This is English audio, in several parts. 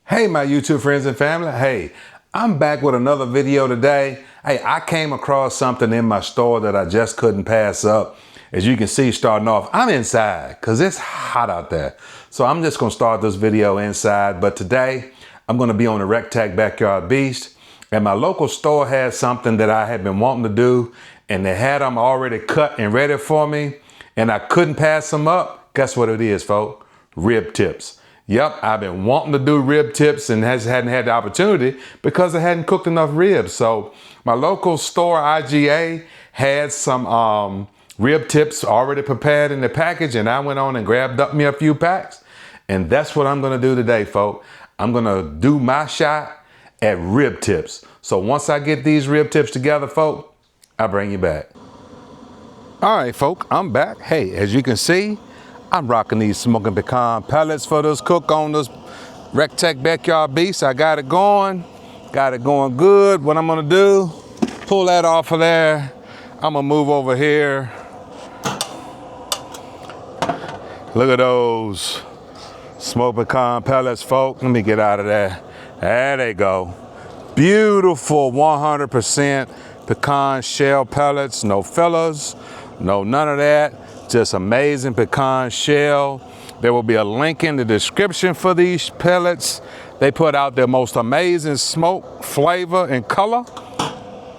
Hey, my YouTube friends and family. Hey, I'm back with another video today. Hey, I came across something in my store that I just couldn't pass up. As you can see, starting off, I'm inside because it's hot out there. So I'm just going to start this video inside. But today, I'm going to be on the Recteq Backyard Beast. And my local store has something that I had been wanting to do. And they had them already cut and ready for me. And I couldn't pass them up. Guess what it is, folks? Rib tips. Yep, I've been wanting to do rib tips and hadn't had the opportunity because I hadn't cooked enough ribs. So my local store, IGA, had some rib tips already prepared in the package, and I went on and grabbed up me a few packs. And that's what I'm gonna do today, folks. I'm gonna do my shot at rib tips. So once I get these rib tips together, folks, I'll bring you back. All right, folks, I'm back. Hey, as you can see, I'm rocking these smoking pecan pellets for this cook on this Recteq Backyard Beast. I got it going good. What I'm gonna do, pull that off of there. I'm gonna move over here. Look at those smoked pecan pellets, folks. Let me get out of there. There they go. Beautiful 100% pecan shell pellets, no fillers, no none of that. Just amazing pecan shell. There will be a link in the description for these pellets. They put out their most amazing smoke, flavor, and color.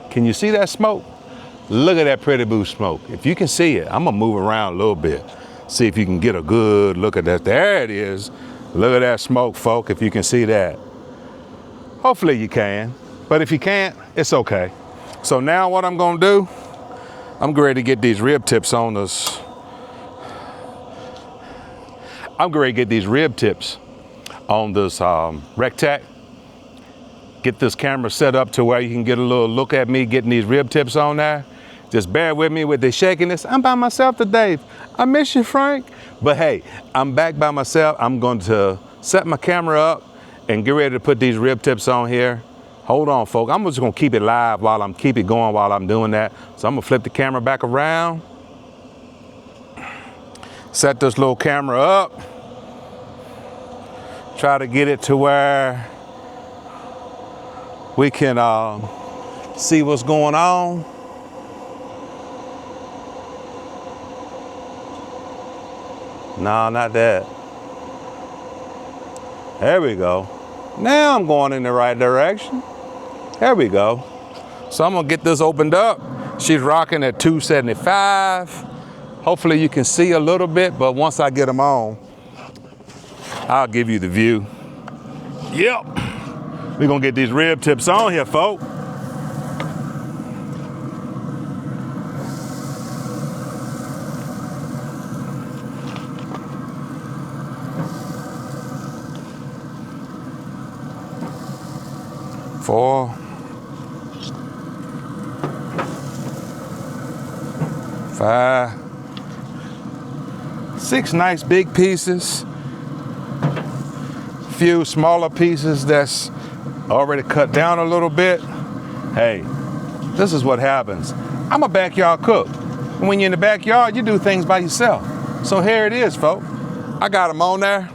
Can you see that smoke? Look at that pretty blue smoke. If you can see it, I'm gonna move around a little bit. See if you can get a good look at that. There it is. Look at that smoke, folk, if you can see that. Hopefully you can, but if you can't, it's okay. So now what I'm gonna do, I'm ready to get these rib tips on this. I'm going to get these rib tips on this Recteq. Get this camera set up to where you can get a little look at me getting these rib tips on there. Just bear with me with the shakiness. I'm by myself today. I miss you, Frank. But hey, I'm back by myself. I'm going to set my camera up and get ready to put these rib tips on here. Hold on, folks. I'm just going to keep it live keep it going while I'm doing that. So I'm going to flip the camera back around. Set this little camera up. Try to get it to where we can see what's going on. No, not that. There we go. Now I'm going in the right direction. There we go. So I'm gonna get this opened up. She's rocking at 275. Hopefully you can see a little bit, but once I get them on, I'll give you the view. Yep, we're gonna get these rib tips on here, folks. Four. 5. 6 nice big pieces. Few smaller pieces that's already cut down a little bit. Hey, this is what happens. I'm a backyard cook. When you're in the backyard, you do things by yourself. So here it is, folks. I got them on there.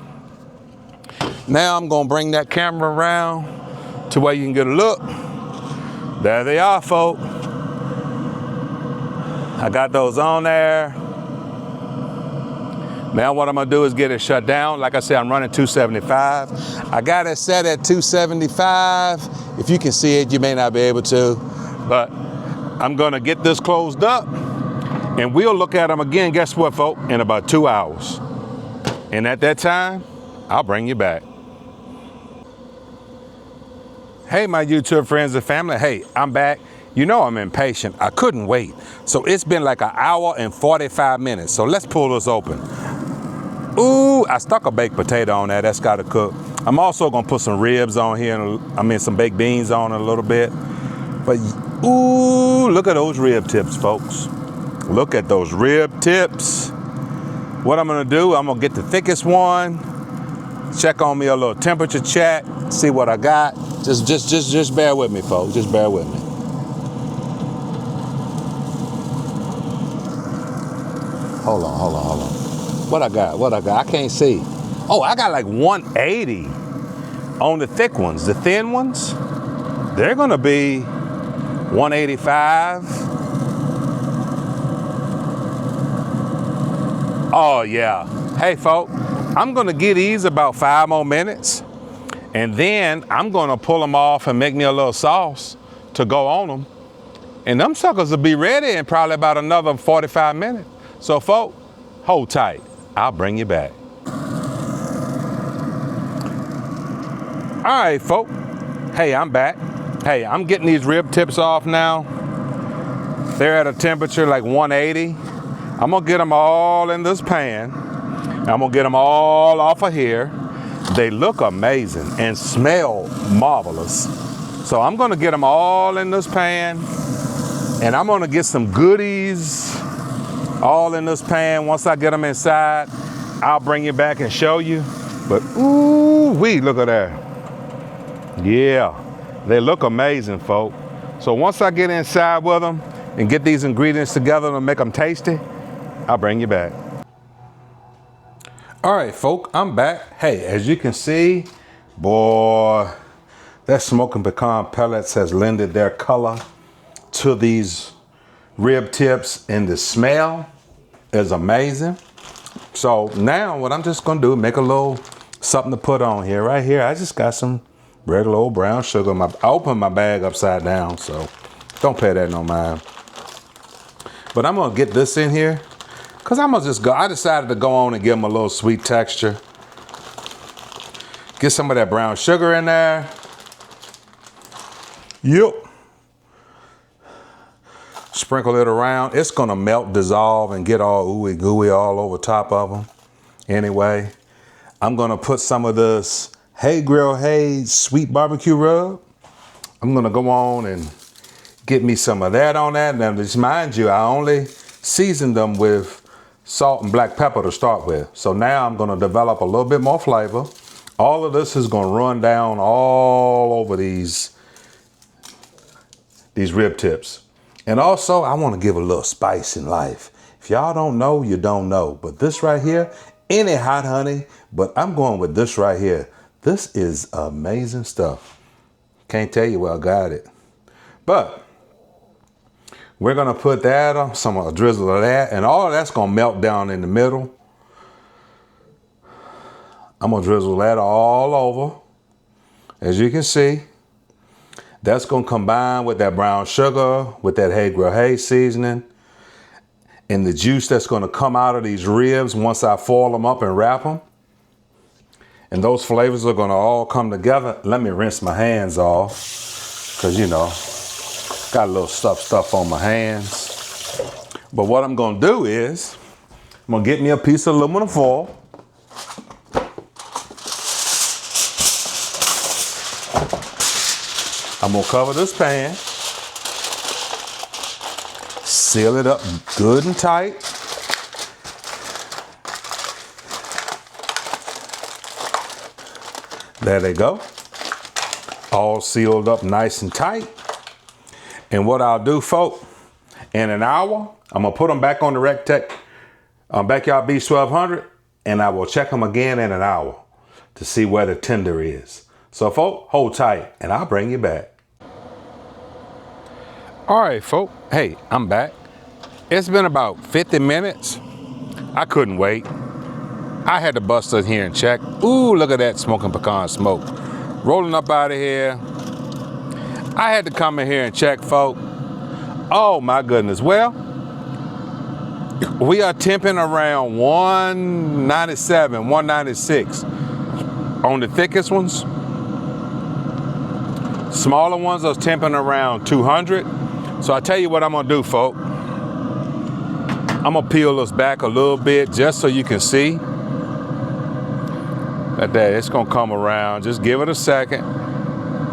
Now I'm gonna bring that camera around to where you can get a look. There they are, folks. I got those on there. Now what I'm gonna do is get it shut down. Like I said, I'm running 275. I got it set at 275. If you can see it, you may not be able to, but I'm gonna get this closed up and we'll look at them again, guess what, folks, in about 2 hours. And at that time, I'll bring you back. Hey, my YouTube friends and family. Hey, I'm back. You know I'm impatient. I couldn't wait. So it's been like 1 hour and 45 minutes. So let's pull this open. Ooh, I stuck a baked potato on there. That's got to cook. I'm also gonna put some ribs on here. Some baked beans on it a little bit. But ooh, look at those rib tips, folks. Look at those rib tips. What I'm gonna do, I'm gonna get the thickest one. Check on me a little temperature check. See what I got. Just bear with me, folks. Just bear with me. Hold on. What I got? I can't see. Oh, I got like 180. On the thick ones, the thin ones, they're gonna be 185. Oh yeah. Hey folk, I'm gonna give these about 5 more minutes, and then I'm gonna pull them off and make me a little sauce to go on them. And them suckers will be ready in probably about another 45 minutes. So folk, hold tight. I'll bring you back. All right, folk. Hey, I'm back. Hey, I'm getting these rib tips off now. They're at a temperature like 180. I'm gonna get them all in this pan. I'm gonna get them all off of here. They look amazing and smell marvelous. So I'm gonna get them all in this pan, and I'm gonna get some goodies all in this pan. Once I get them inside, I'll bring you back and show you. But ooh wee, look at that. Yeah, they look amazing, folk. So once I get inside with them and get these ingredients together to make them tasty, I'll bring you back. All right, folk, I'm back. Hey, as you can see, boy, that smoking pecan pellets has lended their color to these rib tips, and the smell is amazing. So now what I'm just gonna do, make a little something to put on here. Right here, I just got some regular old brown sugar. I opened my bag upside down, so don't pay that no mind. But I'm gonna get this in here, cause I'm gonna just go, I decided to go on and give them a little sweet texture. Get some of that brown sugar in there. Yep. Sprinkle it around. It's gonna melt, dissolve, and get all ooey gooey all over top of them. Anyway, I'm gonna put some of this Hey Grill Hey sweet barbecue rub. I'm gonna go on and get me some of that on that. Now just mind you, I only seasoned them with salt and black pepper to start with. So now I'm gonna develop a little bit more flavor. All of this is gonna run down all over these rib tips. And also, I wanna give a little spice in life. If y'all don't know, you don't know. But this right here, any hot honey, but I'm going with this right here. This is amazing stuff. Can't tell you where I got it. But we're gonna put that on, some of a drizzle of that, and all of that's gonna melt down in the middle. I'm gonna drizzle that all over. As you can see, that's gonna combine with that brown sugar, with that Hey Grill Hey seasoning, and the juice that's gonna come out of these ribs once I foil them up and wrap them. And those flavors are gonna all come together. Let me rinse my hands off, cause you know, got a little stuff on my hands. But what I'm gonna do is, I'm gonna get me a piece of aluminum foil. I'm gonna cover this pan, seal it up good and tight. There they go, all sealed up nice and tight. And what I'll do, folk, in an hour, I'm gonna put them back on the Recteq Backyard Beast 1200, and I will check them again in an hour to see where the tender is. So folk, hold tight, and I'll bring you back. All right, folk, hey, I'm back. It's been about 50 minutes. I couldn't wait. I had to bust in here and check. Ooh, look at that smoking pecan smoke. Rolling up out of here. I had to come in here and check, folk. Oh my goodness. Well, we are temping around 197, 196 on the thickest ones. Smaller ones are temping around 200. So I tell you what I'm gonna do, folk. I'm gonna peel this back a little bit just so you can see. That it's gonna come around. Just give it a second.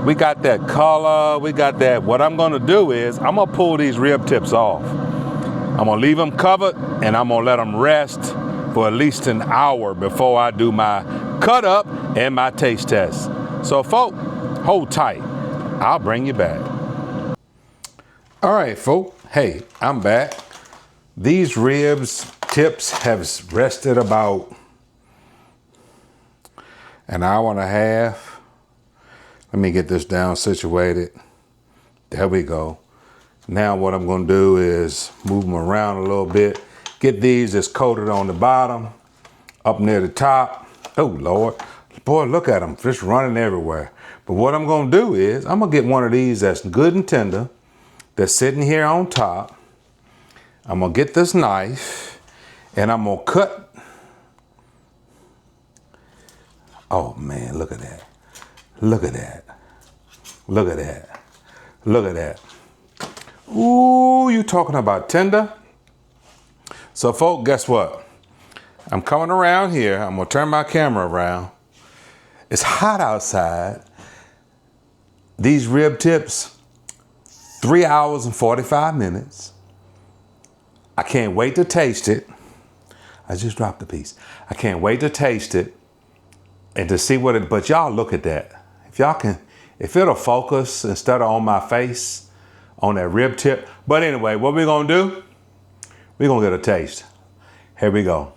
We got that color, we got that. What I'm gonna do is, I'm gonna pull these rib tips off. I'm gonna leave them covered, and I'm gonna let them rest for at least an hour before I do my cut up and my taste test. So folk, hold tight. I'll bring you back. All right, folk, hey, I'm back. These ribs tips have rested about an hour and a half, Let me get this down situated. There we go. Now what I'm gonna do is move them around a little bit. Get these that's coated on the bottom, up near the top. Oh Lord, boy, look at them, just running everywhere. But what I'm gonna do is, I'm gonna get one of these that's good and tender, that's sitting here on top. I'm gonna get this knife and I'm gonna cut. Oh man, look at that. Look at that. Look at that. Look at that. Ooh, you talking about tender? So folks, guess what? I'm coming around here. I'm gonna turn my camera around. It's hot outside. These rib tips, 3 hours and 45 minutes. I can't wait to taste it. I just dropped a piece. I can't wait to taste it and to see what it, but y'all look at that. If y'all can, if it'll focus instead of on my face, on that rib tip. But anyway, what we're gonna do, we're gonna get a taste. Here we go.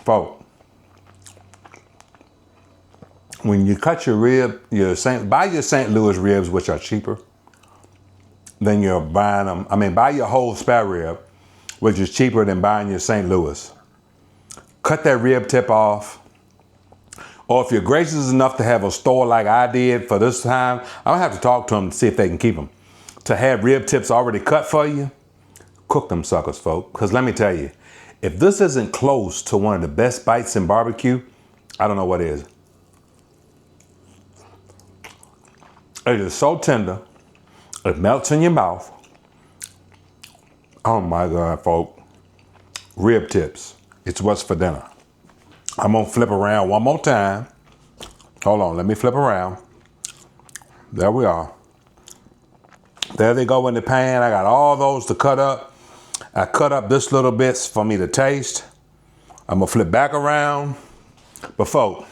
Folks, when you cut your rib, buy your St. Louis ribs, which are cheaper than you're buying them. I mean, buy your whole spare rib, which is cheaper than buying your St. Louis. Cut that rib tip off. Or if you're gracious enough to have a store like I did for this time, I'm gonna have to talk to them to see if they can keep them. To have rib tips already cut for you, cook them suckers, folks. Because let me tell you, if this isn't close to one of the best bites in barbecue, I don't know what is. It is so tender, it melts in your mouth. Oh my God, folks. Rib tips, it's what's for dinner. I'm gonna flip around one more time. Hold on, let me flip around. There we are. There they go in the pan. I got all those to cut up. I cut up this little bits for me to taste. I'm gonna flip back around. But folks,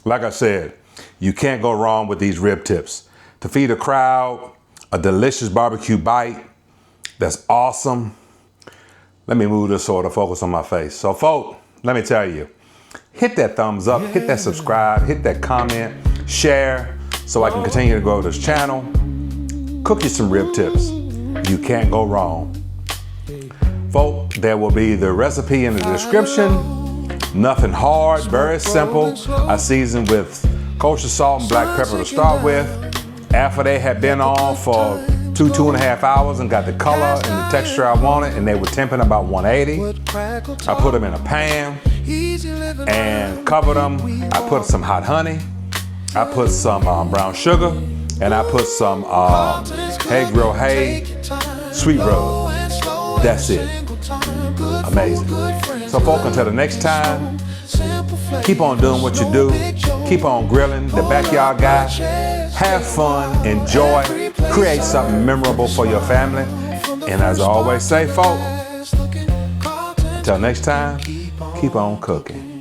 like I said, you can't go wrong with these rib tips. To feed a crowd, a delicious barbecue bite, that's awesome. Let me move this so to focus on my face. So folks, let me tell you, hit that thumbs up, hit that subscribe, hit that comment, share, so I can continue to grow this channel. Cook you some rib tips. You can't go wrong. Folks, there will be the recipe in the description. Nothing hard, very simple. I seasoned with kosher salt and black pepper to start with. After they had been on for 2.5 hours and got the color and the texture I wanted, and they were temping about 180. I put them in a pan and covered them. I put some hot honey. I put some brown sugar, and I put some Hay sweet rub. That's it. Amazing. So folks, until the next time, keep on doing what you do. Keep on grilling, the backyard guy. Have fun, enjoy, create something memorable for your family. And as I always say, folks, until next time, keep on cooking.